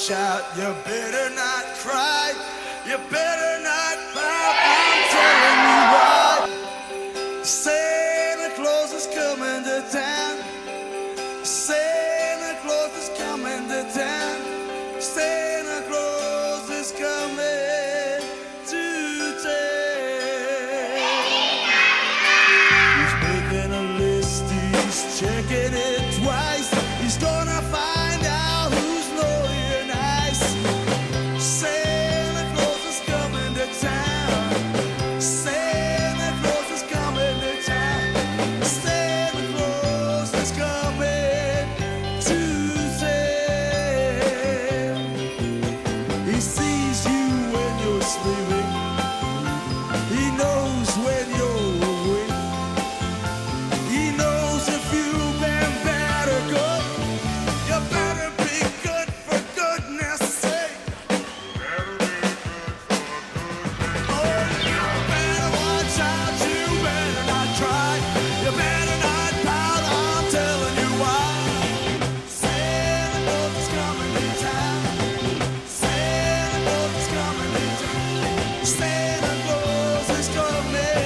watch out. You better not cry. You better not pout. I'm telling you why. Santa Claus is coming to town. Santa Claus is coming to town. Santa Claus is coming to town. He's making a list, he's checking it twice. He's gonna find out who's naughty and nice. Santa Claus is coming to town. Santa Claus is coming to town. Santa Claus is coming to town. He sees you when you're sleeping. He knows when you're awake. He knows if you've been bad or good. You better be good for goodness sake. Oh, you better watch out. You better not try. You better not pout. I'm telling you why. Santa Claus is coming to town. Santa Claus is coming to town. Santa Claus is coming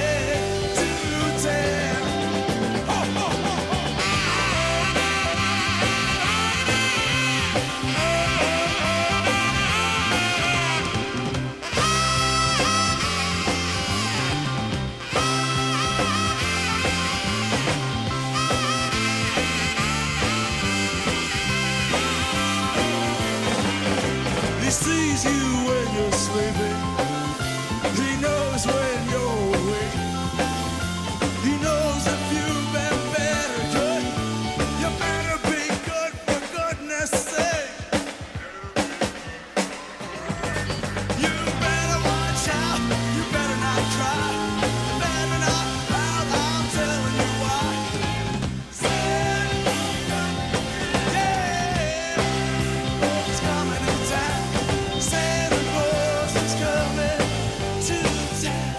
to town. Ho, ho, ho, ho. He sees you when you're sleeping. He knows when you're awake. He knows if you've been bad or good. You better be good for goodness sake. You better watch out. You better not cry. You better not pout. I'm telling you why. Santa Claus is coming to town. Santa Claus is coming to town.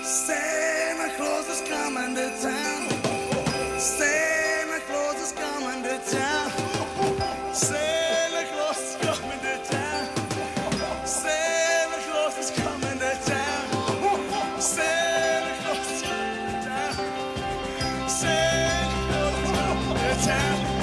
Santa Claus is coming to town. Santa Claus is coming to town. Santa Claus is coming to town. Santa Claus is coming to town. Santa Claus is coming to town. Santa Claus is coming to town.